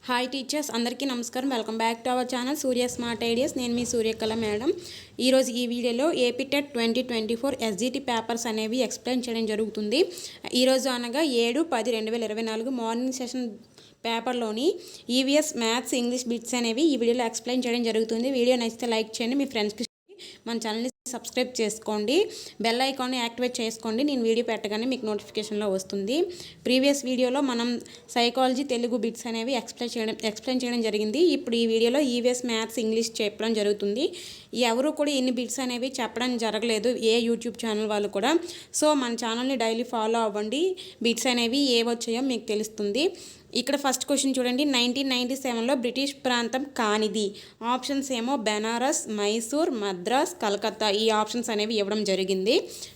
Hi teachers, అందరికీ నమస్కారం. Welcome back to our channel Surya smart ideas. నేను మీ సూర్యకళ మేడం. ఈరోజు ఈ వీడియోలో ఏపీ టెట్ 2024 ఎస్జిటి పేపర్స్ అనేవి ఎక్స్ప్లెయిన్ చేయడం జరుగుతుంది. ఈరోజు అనగా 7/10/2024 మార్నింగ్ సెషన్ పేపర్లోని ఈవీఎస్ మ్యాథ్స్ ఇంగ్లీష్ బిట్స్ అనేవి ఈ వీడియోలో ఎక్స్ప్లెయిన్ చేయడం జరుగుతుంది. వీడియో నచ్చితే లైక్ చేయండి, మీ ఫ్రెండ్స్కి మన ఛానల్ని సబ్స్క్రైబ్ చేసుకోండి, బెల్ ఐకాన్ని యాక్టివేట్ చేసుకోండి. నేను వీడియో పెట్టగానే మీకు నోటిఫికేషన్లో వస్తుంది. ప్రీవియస్ వీడియోలో మనం సైకాలజీ తెలుగు బిట్స్ అనేవి ఎక్స్ప్లెయిన్ చేయడం జరిగింది. ఇప్పుడు ఈ వీడియోలో ఈవీఎస్ మ్యాథ్స్ ఇంగ్లీష్ చెప్పడం జరుగుతుంది. ఎవరు కూడా ఇన్ని బిట్స్ అనేవి చెప్పడం జరగలేదు, ఏ యూట్యూబ్ ఛానల్ వాళ్ళు కూడా. సో మన ఛానల్ని డైలీ ఫాలో అవ్వండి, బిట్స్ అనేవి ఏ వచ్చాయో మీకు తెలుస్తుంది. ఇక్కడ ఫస్ట్ క్వశ్చన్ చూడండి. 1997లో బ్రిటిష్ ప్రాంతం కానిది. ఆప్షన్స్ ఏమో బెనారస్, మైసూర్, మద్రాస్, కలకత్తా. ఈ ఆప్షన్స్ అనేవి ఇవ్వడం జరిగింది.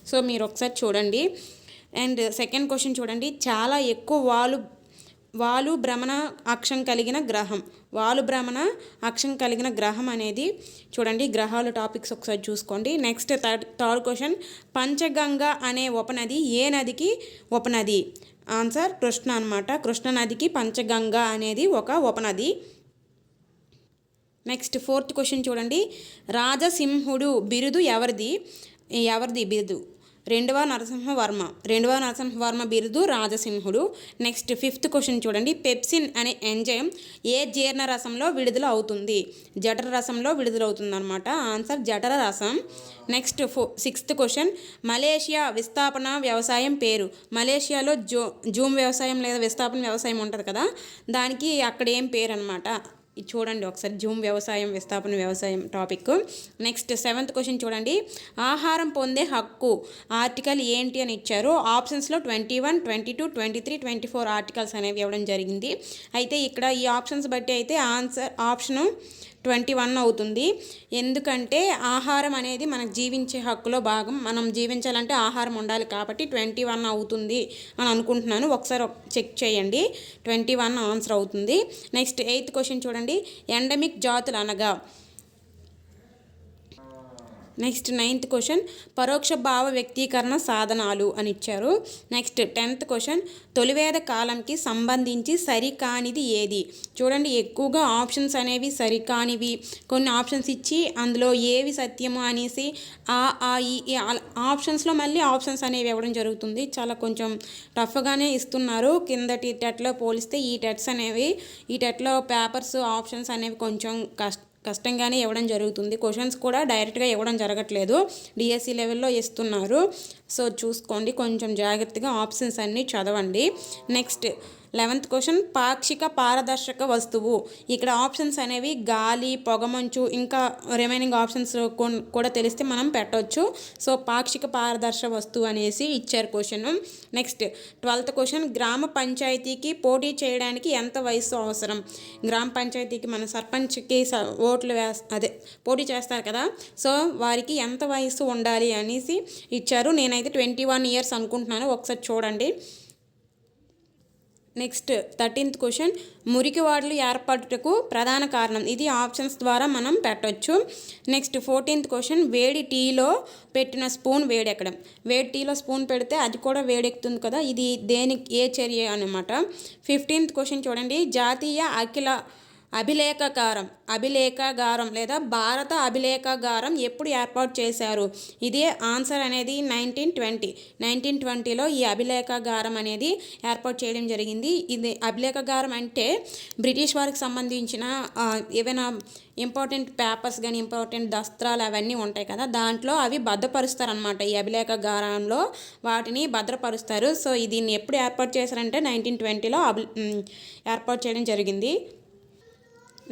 సో మీరు ఒకసారి చూడండి. అండ్ సెకండ్ క్వశ్చన్ చూడండి. చాలా ఎక్కువ వాలు భ్రమణ అక్షం కలిగిన గ్రహం. వాలు భ్రమణ అక్షం కలిగిన గ్రహం అనేది చూడండి. గ్రహాలు టాపిక్స్ ఒకసారి చూసుకోండి. Next third question. పంచగంగా అనే ఉపనది ఏ నదికి ఉపనది? ఆన్సర్ కృష్ణ అనమాట. కృష్ణ నదికి పంచగంగా అనేది ఒక ఉపనది. నెక్స్ట్ ఫోర్త్ క్వశ్చన్ చూడండి. రాజసింహుడు బిరుదు ఎవరిది బిరుదు? రెండవ నరసింహవర్మ బిరుదు రాజసింహుడు. నెక్స్ట్ ఫిఫ్త్ క్వశ్చన్ చూడండి. పెప్సిన్ అనే ఎంజైమ్ ఏ జీర్ణ రసంలో విడుదల అవుతుంది? జఠర రసంలో విడుదలవుతుంది అనమాట. ఆన్సర్ జఠర రసం. Next sixth question. మలేషియా విస్థాపన వ్యవసాయం పేరు. మలేషియాలో జూమ్ వ్యవసాయం లేదా విస్థాపన వ్యవసాయం ఉంటుంది కదా, దానికి అక్కడ ఏం పేరు అనమాట. చూడండి ఒకసారి, జూమ్ వ్యవసాయం, విస్థాపన వ్యవసాయం టాపిక్. నెక్స్ట్ సెవెంత్ క్వశ్చన్ చూడండి. ఆహారం పొందే హక్కు ఆర్టికల్ ఏంటి అని ఇచ్చారు. ఆప్షన్స్లో 21, 22, 23, 24 ఆర్టికల్స్ అనేవి ఇవ్వడం జరిగింది. అయితే ఇక్కడ ఈ ఆప్షన్స్ బట్టి అయితే ఆన్సర్ ఆప్షను 21 అవుతుంది. ఎందుకంటే ఆహారం అనేది మనకు జీవించే హక్కులో భాగం. మనం జీవించాలంటే ఆహారం ఉండాలి కాబట్టి 21 అవుతుంది అని అనుకుంటున్నాను. ఒకసారి చెక్ చేయండి. 21 ఆన్సర్ అవుతుంది. నెక్స్ట్ ఎయిత్ క్వశ్చన్ చూడండి. ఎండమిక్ జాతులు అనగా. Next ninth question. పరోక్ష భావ వ్యక్తీకరణ సాధనాలు అని ఇచ్చారు. Next 10th question. తొలివేద కాలంకి సంబంధించి సరికానిది ఏది? చూడండి, ఎక్కువగా ఆప్షన్స్ అనేవి సరికానివి, కొన్ని ఆప్షన్స్ ఇచ్చి అందులో ఏవి సత్యము అనేసి ఈ ఆప్షన్స్లో మళ్ళీ ఆప్షన్స్ అనేవి ఇవ్వడం జరుగుతుంది. చాలా కొంచెం టఫ్గానే ఇస్తున్నారు. కిందటి టెట్లో పోలిస్తే ఈ టెట్లో పేపర్స్ ఆప్షన్స్ అనేవి కొంచెం కష్టంగానే ఇవ్వడం జరుగుతుంది. క్వశ్చన్స్ కూడా డైరెక్ట్గా ఇవ్వడం జరగట్లేదు, డిఎస్సి లెవెల్లో ఇస్తున్నారు. సో చూసుకోండి, కొంచెం జాగ్రత్తగా ఆప్షన్స్ అన్నీ చదవండి. Next 11th question. పాక్షిక పారదర్శక వస్తువు. ఇక్కడ ఆప్షన్స్ అనేవి గాలి, పొగమంచు, ఇంకా రిమైనింగ్ ఆప్షన్స్ కూడా తెలిస్తే మనం పెట్టవచ్చు. సో పాక్షిక పారదర్శక వస్తువు అనేసి ఇచ్చారు క్వశ్చన్. Next 12th question. గ్రామ పంచాయతీకి పోటీ చేయడానికి ఎంత వయసు అవసరం? గ్రామ పంచాయతీకి మన సర్పంచ్కి ఓట్లు పోటీ చేస్తారు కదా, సో వారికి ఎంత వయసు ఉండాలి అనేసి ఇచ్చారు. నేనైతే 21 ఇయర్స్ అనుకుంటున్నాను. ఒకసారి చూడండి. Next 13th question. మురికివాడలు ఏర్పడుటకు ప్రధాన కారణం. ఇది ఆప్షన్స్ ద్వారా మనం పెట్టవచ్చు. Next 14th question. వేడి టీలో పెట్టిన స్పూన్ వేడెక్కడం. వేడి టీలో స్పూన్ పెడితే అది కూడా వేడెక్కుతుంది కదా, ఇది దేనికి ఏ చర్య అనమాట. 15th క్వశ్చన్ చూడండి. జాతీయ అభిలేఖాగారం లేదా భారత అభిలేఖాగారం ఎప్పుడు ఏర్పాటు చేశారు? ఇదే ఆన్సర్ అనేది 1920లో ఈ అభిలేఖాగారం అనేది ఏర్పాటు చేయడం జరిగింది. ఇది అభిలేఖాగారం అంటే బ్రిటిష్ వారికి సంబంధించిన ఏవైనా ఇంపార్టెంట్ పేపర్స్ కానీ ఇంపార్టెంట్ దస్త్రాలు అవన్నీ ఉంటాయి కదా, దాంట్లో అవి భద్రపరుస్తారనమాట. ఈ అభిలేఖాగారంలో వాటిని భద్రపరుస్తారు. సో దీన్ని ఎప్పుడు ఏర్పాటు చేశారంటే 1920లో ఏర్పాటు చేయడం జరిగింది.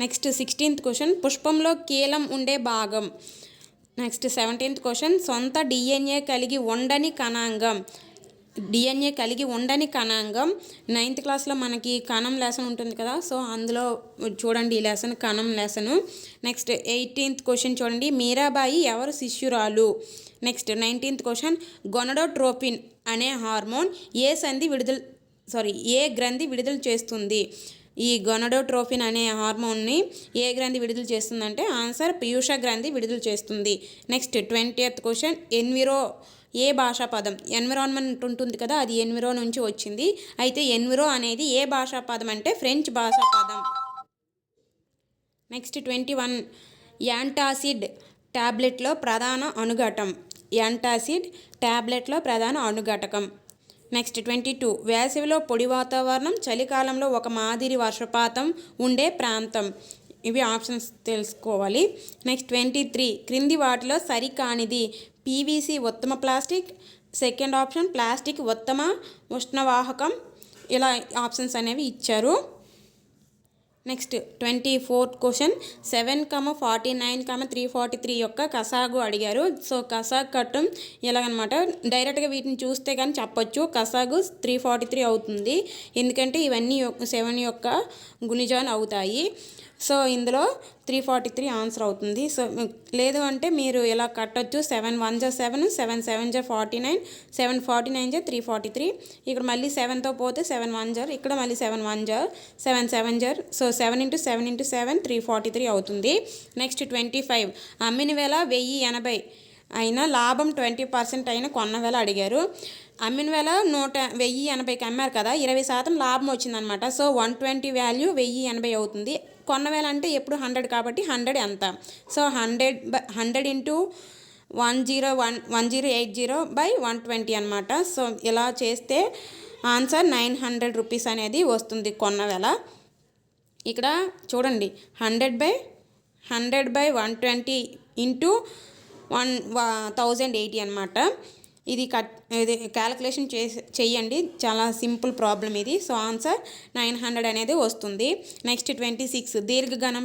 Next 16th question. పుష్పంలో కీలం ఉండే భాగం. Next 17th question. సొంత డిఎన్ఏ కలిగి ఉండని కణాంగం. 9th క్లాస్లో మనకి కణం లెసన్ ఉంటుంది కదా, సో అందులో చూడండి ఈ లెసన్ కణం లెసను. నెక్స్ట్ 18th క్వశ్చన్ చూడండి. మీరాబాయి ఎవరు శిష్యురాలు? Next 19th question. గొనడోట్రోపిన్ అనే హార్మోన్ ఏ గ్రంథి విడుదల చేస్తుంది? ఈ గొనడోట్రోపిన్ అనే హార్మోన్ని ఏ గ్రంథి విడుదల చేస్తుందంటే ఆన్సర్ పీయూష గ్రంథి విడుదల చేస్తుంది. Next 20th question. ఏ భాషా పదం? ఎన్విరాన్మెంట్ ఉంటుంది కదా, అది ఎన్విరో నుంచి వచ్చింది. అయితే ఎన్విరో అనేది ఏ భాషా పదం అంటే ఫ్రెంచ్ భాషా పదం. నెక్స్ట్ 21 యాంటాసిడ్ ట్యాబ్లెట్లో ప్రధాన అణుఘటం. యాంటాసిడ్ ట్యాబ్లెట్లో ప్రధాన అణుఘటకం. నెక్స్ట్ 22 వేసవిలో పొడి వాతావరణం, చలికాలంలో ఒక మాదిరి వర్షపాతం ఉండే ప్రాంతం. ఇవి ఆప్షన్స్ తెలుసుకోవాలి. నెక్స్ట్ 23 క్రింది వాటిలో సరికానిది. పీవీసీ ఉత్తమ ప్లాస్టిక్. సెకండ్ ఆప్షన్ ప్లాస్టిక్ ఉత్తమ ఉష్ణవాహకం. ఇలా ఆప్షన్స్ అనేవి ఇచ్చారు. నెక్స్ట్ 24th క్వశ్చన్ 7,49,343 యొక్క కసాగు అడిగారు. సో కసాగు కట్టం ఎలాగనమాట, డైరెక్ట్గా వీటిని చూస్తే కానీ చెప్పొచ్చు కసాగు 343 అవుతుంది, ఎందుకంటే ఇవన్నీ 7 యొక్క గుణిజాలు అవుతాయి. సో ఇందులో 343 ఆన్సర్ అవుతుంది. సో లేదు అంటే మీరు ఇలా కట్టొచ్చు. 7 1 జా 7, 7 7 జా 49, 7 49 జా 343. ఇక్కడ మళ్ళీ 7తో పోతే 7 1 జా, ఇక్కడ మళ్ళీ 7 1 జా 7 7 జా. సో 7 × 7 × 7 343 అవుతుంది. నెక్స్ట్ 25 అమ్మిన వేళ 1080 అయినా లాభం 20% అయినా కొన్న వేళ అడిగారు. అమ్మిన వేళ 1080కి అమ్మారు కదా, 20% లాభం వచ్చిందనమాట. సో 120 వాల్యూ 1080 అవుతుంది. కొన్న వేళ అంటే ఎప్పుడు 100 కాబట్టి 100 ఎంత. సో 100 × 1080/120 అనమాట. సో ఇలా చేస్తే ఆన్సర్ 900 రూపీస్ అనేది వస్తుంది కొన్న వేళ. ఇక్కడ చూడండి 100/120 × 1080 అనమాట. ఇది క్యాలిక్యులేషన్ చేయండి, చాలా సింపుల్ ప్రాబ్లం ఇది. సో ఆన్సర్ 900 అనేది వస్తుంది. నెక్స్ట్ 26 దీర్ఘఘనం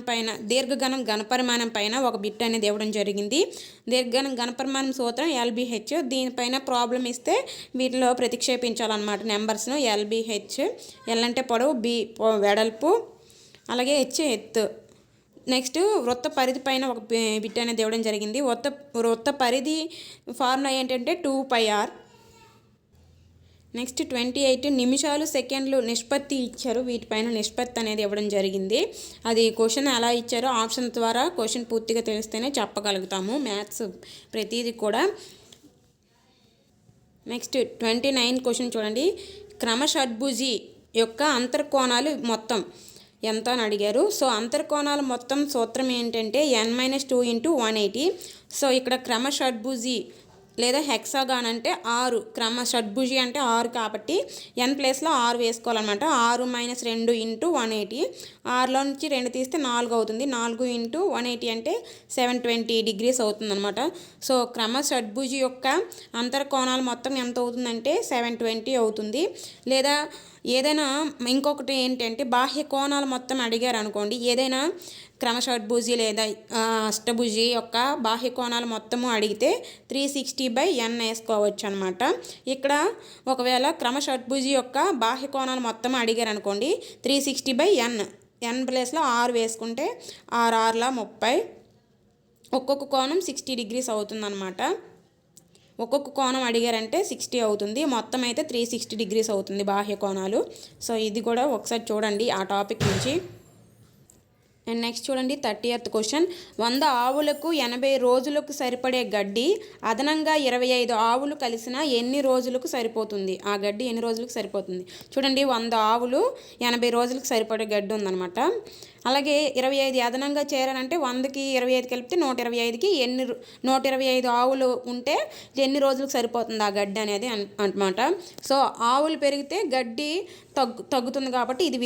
ఘనపరిమాణం పైన ఒక బిట్ అనేది ఇవ్వడం జరిగింది. దీర్ఘఘనం ఘనపరిమాణం సూత్రం LBH. దీనిపైన ప్రాబ్లం ఇస్తే వీటిలో ప్రతిక్షేపించాలన్నమాట నెంబర్స్ను. LBH, L అంటే పొడవు, B వెడల్పు, అలాగే H ఎత్తు. నెక్స్ట్ వృత్త పరిధి పైన ఒక బిట్ అనేది ఇవ్వడం జరిగింది. వృత్త పరిధి ఫార్ములా ఏంటంటే 2πr. నెక్స్ట్ 28 నిమిషాలు సెకండ్లు నిష్పత్తి ఇచ్చారు. వీటిపైన నిష్పత్తి అనేది ఇవ్వడం జరిగింది. అది క్వశ్చన్ ఎలా ఇచ్చారో ఆప్షన్ ద్వారా క్వశ్చన్ పూర్తిగా తెలిస్తేనే చెప్పగలుగుతాము మ్యాథ్స్ ప్రతిదీ కూడా. నెక్స్ట్ 29 క్వశ్చన్ చూడండి. క్రమషడ్భుజి యొక్క అంతర్కోణాలు మొత్తం ఎంత అని అడిగారు. సో అంతర్కోణాల మొత్తం సూత్రం ఏంటంటే n-2 × 180. సో ఇక్కడ క్రమషడ్భుజి లేదా హెక్సాగాన్ అంటే 6. క్రమషడ్భుజి అంటే 6 కాబట్టి n ప్లేస్లో 6 వేసుకోవాలన్నమాట. 6 - 2 × 180. 6లో నుంచి 2 తీస్తే 4 అవుతుంది. 4 × 180 అంటే 720 డిగ్రీస్ అవుతుంది అనమాట. సో క్రమషడ్భుజి యొక్క అంతర్కోణాలు మొత్తం ఎంత అవుతుందంటే 720 అవుతుంది. లేదా ఏదైనా ఇంకొకటి ఏంటంటే బాహ్య కోణాలు మొత్తం అడిగారు అనుకోండి, ఏదైనా క్రమషడ్భుజి లేదా అష్టభుజి యొక్క బాహ్య కోణాలు మొత్తము అడిగితే 360/n వేసుకోవచ్చు అనమాట. ఇక్కడ ఒకవేళ క్రమషడ్భుజి యొక్క బాహ్య కోణాలు మొత్తం అడిగారు అనుకోండి, 360/n, n ప్లేస్లో 6 వేసుకుంటే 6 6 30. ఒక్కొక్క కోణం 60 డిగ్రీస్ అవుతుందన్నమాట. ఒక్కొక్క కోణం అడిగారంటే 60 అవుతుంది. మొత్తం అయితే 360 డిగ్రీస్ అవుతుంది బాహ్య కోణాలు. సో ఇది కూడా ఒకసారి చూడండి ఆ టాపిక్ నుంచి. అండ్ నెక్స్ట్ చూడండి 30th క్వశ్చన్. 100 ఆవులకు 80 రోజులకు సరిపడే గడ్డి అదనంగా 25 ఆవులు కలిసిన ఎన్ని రోజులకు సరిపోతుంది? ఆ గడ్డి ఎన్ని రోజులకు సరిపోతుంది? చూడండి 100 ఆవులు 80 రోజులకు సరిపడే గడ్డి ఉందన్నమాట. అలాగే 25 అదనంగా చేరాలంటే 100కి 25 కలిపితే 125కి 125 ఆవులు ఉంటే ఎన్ని రోజులకు సరిపోతుంది ఆ గడ్డి అనేది అనమాట. సో ఆవులు పెరిగితే గడ్డి తగ్గుతుంది కాబట్టి ఇది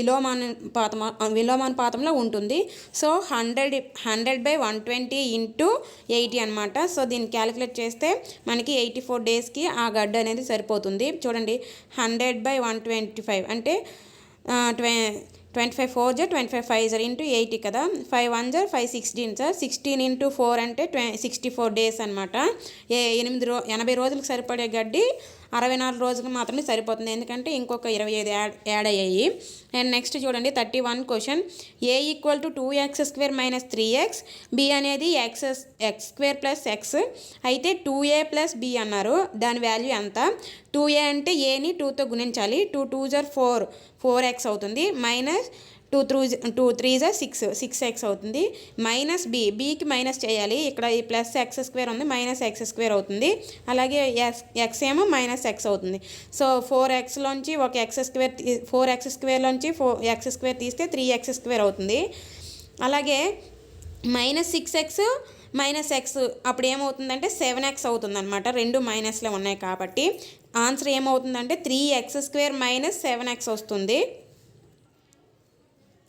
విలోమానుపాతంలో ఉంటుంది. సో 100/120 × 80 అనమాట. సో దీన్ని క్యాలిక్యులేట్ చేస్తే మనకి 84 డేస్కి ఆ గడ్డి అనేది సరిపోతుంది. చూడండి 100/125 అంటే 25 4 జా 25 5 జా × 80 కదా. 5 1 జా 5 16 జా 16 × 4 అంటే 64 డేస్ అనమాట. 80 రోజులకు సరిపడే గడ్డి 64 రోజులకు మాత్రమే సరిపోతుంది, ఎందుకంటే ఇంకొక 25 యాడ్ అయ్యాయి. అండ్ నెక్స్ట్ చూడండి 31 question. A = 2x² - 3x, B అనేది x² + x అయితే 2a + b అన్నారు. దాని వాల్యూ ఎంత? 2a అంటే ఏని 2తో గుణించాలి. 2 2 జా 4x అవుతుంది. మైనస్ 2 3 జా 6x అవుతుంది. మైనస్ బీకి మైనస్ చేయాలి. ఇక్కడ ఈ +x² ఉంది, -x² అవుతుంది. అలాగే x ఏమో -x అవుతుంది. సో 4xలోంచి ఒక x², 4x² లోంచి x² తీస్తే 3x² అవుతుంది. అలాగే -6x -x అప్పుడు ఏమవుతుందంటే 7x అవుతుంది అనమాట. రెండు మైనస్లో ఉన్నాయి కాబట్టి ఆన్సర్ ఏమవుతుందంటే 3x² - 7x వస్తుంది.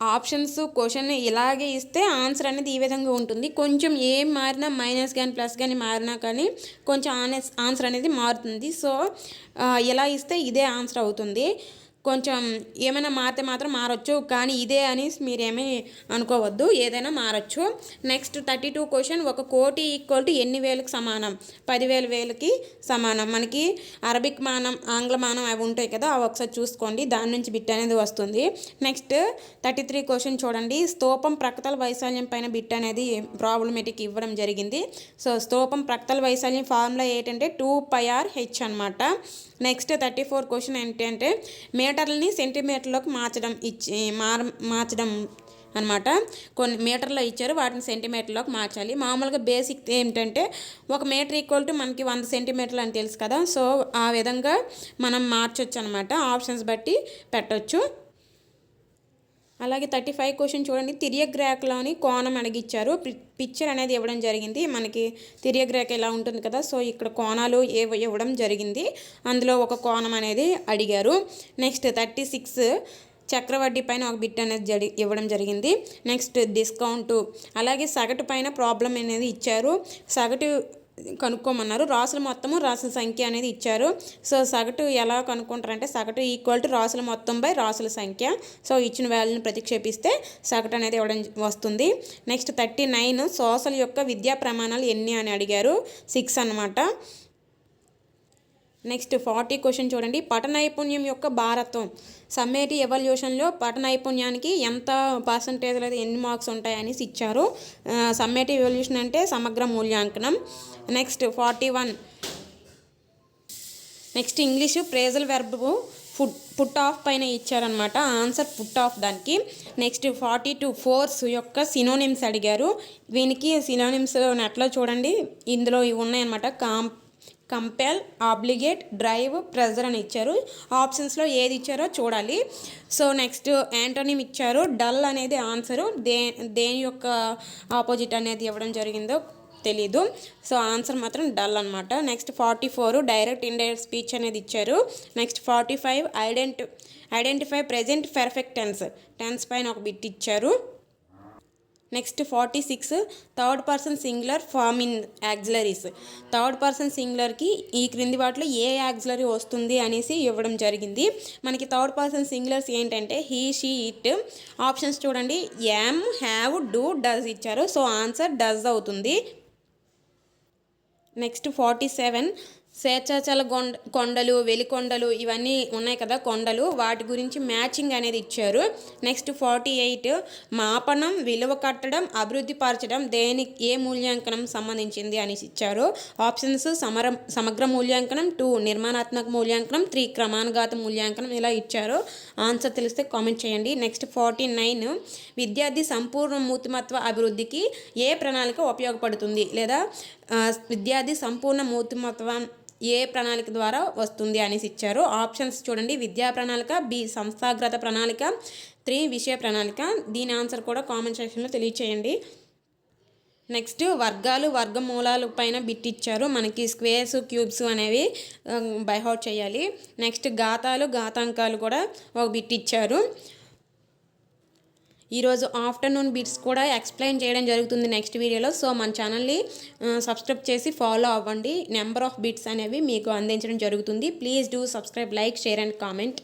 ఆప్షన్స్ క్వశ్చన్ ఇలాగే ఇస్తే ఆన్సర్ అనేది ఈ విధంగా ఉంటుంది. కొంచెం ఏం మారినా మైనస్ కానీ ప్లస్ కానీ మారినా కానీ కొంచెం ఆన్సర్ అనేది మారుతుంది. సో ఇలా ఇస్తే ఇదే ఆన్సర్ అవుతుంది. కొంచెం ఏమైనా మారితే మాత్రం మారచ్చు, కానీ ఇదే అని మీరేమీ అనుకోవద్దు, ఏదైనా మారచ్చు. నెక్స్ట్ 32 క్వశ్చన్, 1 కోటి ఈక్వల్ టు ఎన్ని వేలకు సమానం? 10,000 వేలకి సమానం. మనకి అరబిక్ మానం, ఆంగ్ల మానం అవి ఉంటాయి కదా, అవి ఒకసారి చూసుకోండి, దాని నుంచి బిట్ అనేది వస్తుంది. నెక్స్ట్ 33 క్వశ్చన్ చూడండి. స్తూపం ప్రకతల వైశాల్యం పైన బిట్ అనేది ప్రాబ్లమేటిక్ ఇవ్వడం జరిగింది. సో స్తూపం ప్రకతల వైశాల్యం ఫార్ములా ఏంటంటే 2πr/h అనమాట. నెక్స్ట్ 34 క్వశ్చన్ ఏంటంటే మీటర్లని సెంటీమీటర్లోకి మార్చడం అనమాట. కొన్ని మీటర్లో ఇచ్చారు, వాటిని సెంటీమీటర్లోకి మార్చాలి. మామూలుగా బేసిక్ ఏంటంటే 1 మీటర్ ఈక్వల్ టు మనకి 100 సెంటీమీటర్లు అని తెలుసు కదా, సో ఆ విధంగా మనం మార్చొచ్చు అనమాట, ఆప్షన్స్ బట్టి పెట్టొచ్చు. అలాగే 35 క్వశ్చన్ చూడండి. తిర్యక్ రేఖలోని కోణం అడిగిచ్చారు. పిక్చర్ అనేది ఇవ్వడం జరిగింది. మనకి తిర్యక్ రేఖ ఇలా ఉంటుంది కదా, సో ఇక్కడ కోణాలు ఇవ్వడం జరిగింది, అందులో ఒక కోణం అనేది అడిగారు. నెక్స్ట్ 36 చక్రవడ్డీ పైన ఒక బిట్ అనేది ఇవ్వడం జరిగింది. నెక్స్ట్ డిస్కౌంటు, అలాగే సగటు పైన ప్రాబ్లం అనేది ఇచ్చారు. సగటు కనుక్కోమన్నారు. రాసుల మొత్తము రాసుల సంఖ్య అనేది ఇచ్చారు. సో సగటు ఎలా కనుక్కుంటారంటే సగటు ఈక్వల్ టు రాసుల మొత్తం బై రాసుల సంఖ్య. సో ఇచ్చిన వాల్యూని ప్రతిక్షేపిస్తే సగటు అనేది ఇవ్వడం వస్తుంది. నెక్స్ట్ 39 సోషల్ యొక్క విద్యా ప్రమాణాలు ఎన్ని అని అడిగారు. 6 అనమాట. నెక్స్ట్ 40 క్వశ్చన్ చూడండి. పట నైపుణ్యం యొక్క భారత్వం, సమ్మేటివ్ ఎవల్యూషన్లో పట నైపుణ్యానికి ఎంత పర్సంటేజ్ లేదా ఎన్ని మార్క్స్ ఉంటాయని ఇచ్చారు. సమ్మేటివ్ ఎవల్యూషన్ అంటే సమగ్ర మూల్యాంకనం. Next 41 next English phrasal verb put off పైన ఇచ్చారనమాట, ఆన్సర్ పుట్ ఆఫ్ దానికి. నెక్స్ట్ 42 ఫోర్స్ యొక్క సినోనిమ్స్ అడిగారు. దీనికి సినోనిమ్స్ నెట్లో చూడండి, ఇందులో ఇవి ఉన్నాయన్నమాట. కంపెల్, ఆబ్లిగేట్, డ్రైవ్, ప్రెజర్ అని ఇచ్చారు. ఆప్షన్స్లో ఏది ఇచ్చారో చూడాలి. సో నెక్స్ట్ యాంటోనిమ్ ఇచ్చారు. డల్ అనేది ఆన్సరు. దేని యొక్క ఆపోజిట్ అనేది ఇవ్వడం జరిగిందో తెలీదు, సో ఆన్సర్ మాత్రం డల్ అనమాట. నెక్స్ట్ 44 డైరెక్ట్ ఇండైరెక్ట్ స్పీచ్ అనేది ఇచ్చారు. Next 45 identify present perfect tense పైన ఒక బిట్ ఇచ్చారు. Next 46 third person singular form in auxiliaries. Third person సింగులర్కి ఈ క్రింది వాటిలో ఏ యాక్సిలరీ వస్తుంది అనేసి ఇవ్వడం జరిగింది. మనకి థర్డ్ పర్సన్ సింగులర్స్ ఏంటంటే హీ, షీ, ఇట్. ఆప్షన్స్ చూడండి, యామ్, హ్యావ్, డూ, డస్ ఇచ్చారు. సో ఆన్సర్ డస్ అవుతుంది. నెక్స్ట్ 47 శేషాచల కొండలు, వెలికొండలు ఇవన్నీ ఉన్నాయి కదా కొండలు, వాటి గురించి మ్యాచింగ్ అనేది ఇచ్చారు. నెక్స్ట్ 48 మాపనం, విలువ కట్టడం, అభివృద్ధి పరచడం దేనికి ఏ మూల్యాంకనం సంబంధించింది అని ఇచ్చారు. ఆప్షన్స్ సమగ్ర మూల్యాంకనం, 2 నిర్మాణాత్మక మూల్యాంకనం, 3 క్రమానుగత మూల్యాంకనం ఇలా ఇచ్చారు. ఆన్సర్ తెలిస్తే కామెంట్ చేయండి. నెక్స్ట్ 49 విద్యార్థి సంపూర్ణ మూర్తిమత్వ అభివృద్ధికి ఏ ప్రణాళిక ఉపయోగపడుతుంది, లేదా విద్యార్థి సంపూర్ణ మూర్తిమత్వం ఏ ప్రణాళిక ద్వారా వస్తుంది అనేసి ఇచ్చారు. ఆప్షన్స్ చూడండి, విద్యా ప్రణాళిక, బి సంస్థాగత ప్రణాళిక, 3 విషయ ప్రణాళిక. దీని ఆన్సర్ కూడా కామెంట్ సెక్షన్లో తెలియచేయండి. నెక్స్ట్ వర్గాలు, వర్గమూలాలు పైన బిట్ ఇచ్చారు. మనకి స్క్వేర్స్, క్యూబ్స్ అనేవి బైహౌట్ చేయాలి. నెక్స్ట్ ఘాతాలు, ఘాతాంకాలు కూడా ఒక బిట్ ఇచ్చారు. ఈరోజు ఆఫ్టర్నూన్ బిట్స్ కూడా ఎక్స్ప్లెయిన్ చేయడం జరుగుతుంది నెక్స్ట్ వీడియోలో. సో మన ఛానల్ని సబ్స్క్రైబ్ చేసి ఫాలో అవ్వండి. నెంబర్ ఆఫ్ బిట్స్ అనేవి మీకు అందించడం జరుగుతుంది. Please do subscribe, like, share and comment.